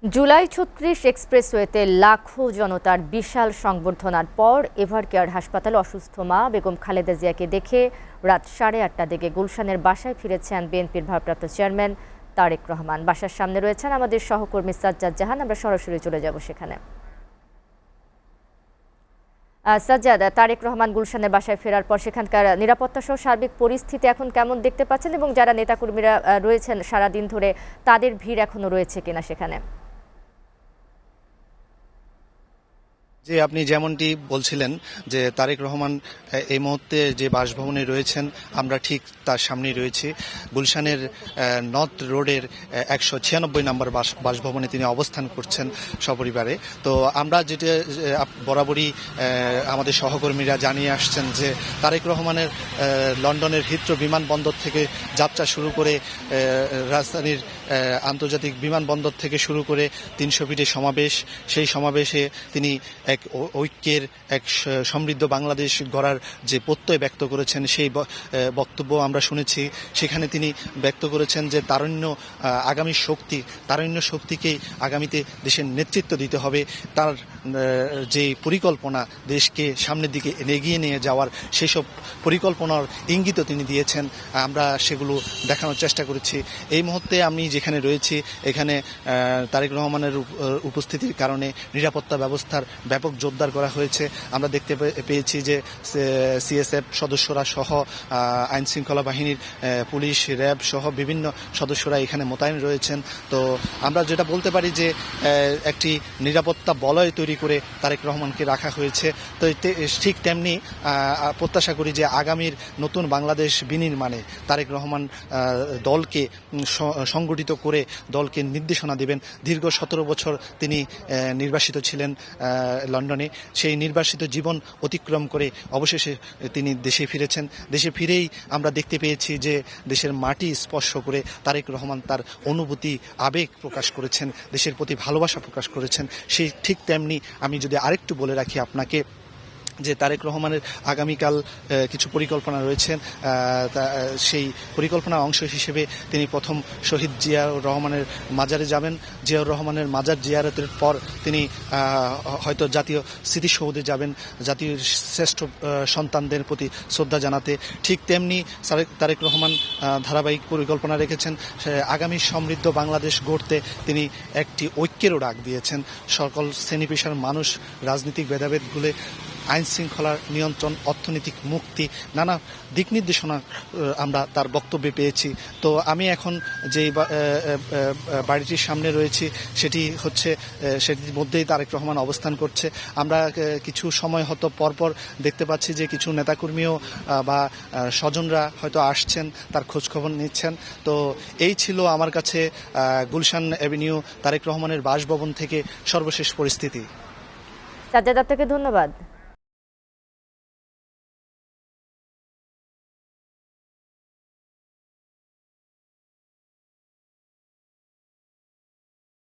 জুলাই ৩৬ এক্সপ্রেসওয়েতে লাখো জনতার বিশাল সংবর্ধনার পর এভারকেয়ার হাসপাতালে অসুস্থ মা বেগম খালেদা জিয়াকে দেখে রাত ৮:৩০টার দিকে গুলশানের বাসায় ফিরেছেন বিএনপির ভারপ্রাপ্ত চেয়ারম্যান তারেক রহমান। বাসার সামনে রয়েছেন আমাদের সহকর্মী সাজ্জাদ জাহান। আমরা সরাসরি চলে যাব সেখানে। সাজ্জাদ, তারেক রহমান গুলশানের বাসায় ফেরার পর সেখানকার নিরাপত্তা সহ সার্বিক পরিস্থিতি এখন কেমন দেখতে পাচ্ছেন এবং যারা নেতাকর্মীরা রয়েছেন সারাদিন ধরে তাদের ভিড় এখনো রয়েছে কিনা সেখানে? যে আপনি যেমনটি বলছিলেন যে তারেক রহমান এই মুহূর্তে যে বাসভবনে রয়েছেন, আমরা ঠিক তার সামনেই রয়েছি। গুলশানের নর্থ রোডের ১৯৬ নম্বর বাসভবনে তিনি অবস্থান করছেন সপরিবারে। তো আমরা যেটা বরাবরই আমাদের সহকর্মীরা জানিয়ে আসছেন যে তারেক রহমানের লন্ডনের হিথ্রো বিমানবন্দর থেকে যাত্রা শুরু করে রাজধানীর আন্তর্জাতিক বিমানবন্দর থেকে শুরু করে ৩০০ ফিটের সমাবেশ, সেই সমাবেশে তিনি এক ঐক্যের এক সমৃদ্ধ বাংলাদেশ গড়ার যে প্রত্যয় ব্যক্ত করেছেন, সেই বক্তব্য আমরা শুনেছি। সেখানে তিনি ব্যক্ত করেছেন যে তারুণ্য শক্তিকেই আগামীতে দেশের নেতৃত্ব দিতে হবে। তার যে পরিকল্পনা দেশকে সামনের দিকে এগিয়ে নিয়ে যাওয়ার, সেসব পরিকল্পনার ইঙ্গিতও তিনি দিয়েছেন। আমরা সেগুলো দেখানোর চেষ্টা করেছি। এই মুহূর্তে আমি যেখানে রয়েছি, এখানে তারেক রহমানের উপস্থিতির কারণে নিরাপত্তা ব্যবস্থার ব্যাপক জোরদার করা হয়েছে। আমরা দেখতে পেয়েছি যে সিএসএফ সদস্যরা সহ আইন শৃঙ্খলা বাহিনীর পুলিশ, র্যাব সহ বিভিন্ন সদস্যরা এখানে মোতায়েন রয়েছেন। তো আমরা যেটা বলতে পারি যে একটি নিরাপত্তা বলয় তৈরি করে তারেক রহমানকে রাখা হয়েছে। তো ঠিক তেমনি প্রত্যাশা করি যে আগামীর নতুন বাংলাদেশ বিনির্মাণে তারেক রহমান দলকে সংগঠিত করে দলকে নির্দেশনা দেবেন। দীর্ঘ ১৭ বছর তিনি নির্বাসিত ছিলেন লন্ডনে। সেই নির্বাসিত জীবন অতিক্রম করে অবশেষে তিনি দেশে ফিরেছেন। দেশে ফিরেই আমরা দেখতে পেয়েছি যে দেশের মাটি স্পর্শ করে তারেক রহমান তার অনুভূতি, আবেগ প্রকাশ করেছেন, দেশের প্রতি ভালোবাসা প্রকাশ করেছেন। সেই ঠিক তেমনি আমি যদি আরেকটু বলে রাখি আপনাকে যে তারেক রহমানের আগামীকাল কিছু পরিকল্পনা রয়েছে। সেই পরিকল্পনার অংশ হিসেবে তিনি প্রথম শহীদ জিয়াউর রহমানের মাজারে যাবেন। জিয়াউর রহমানের মাজার জিয়ারতের পর তিনি হয়তো জাতীয় স্মৃতিসৌধে যাবেন, জাতির শ্রেষ্ঠ সন্তানদের প্রতি শ্রদ্ধা জানাতে। ঠিক তেমনি তারেক রহমান ধারাবাহিক পরিকল্পনা রেখেছেন। আগামী সমৃদ্ধ বাংলাদেশ গড়তে তিনি একটি ঐক্যেরও ডাক দিয়েছেন। সকল শ্রেণী পেশার মানুষ রাজনৈতিক ভেদাভেদ ভুলে আইন শৃঙ্খলার নিয়ন্ত্রণ, অর্থনৈতিক মুক্তি, নানা দিক নির্দেশনা আমরা তার বক্তব্যে পেয়েছি। তো আমি এখন যে বাড়িটির সামনে রয়েছি সেটির মধ্যেই তারেক রহমান অবস্থান করছে। আমরা কিছু সময় হয়তো পরপর দেখতে পাচ্ছি যে কিছু নেতাকর্মীও বা স্বজনরা হয়তো আসছেন, তার খোঁজখবর নিচ্ছেন। তো এই ছিল আমার কাছে গুলশান অ্যাভিনিউ তারেক রহমানের বাসভবন থেকে সর্বশেষ পরিস্থিতি। সাজ্জাদ, আপনাকে ধন্যবাদ।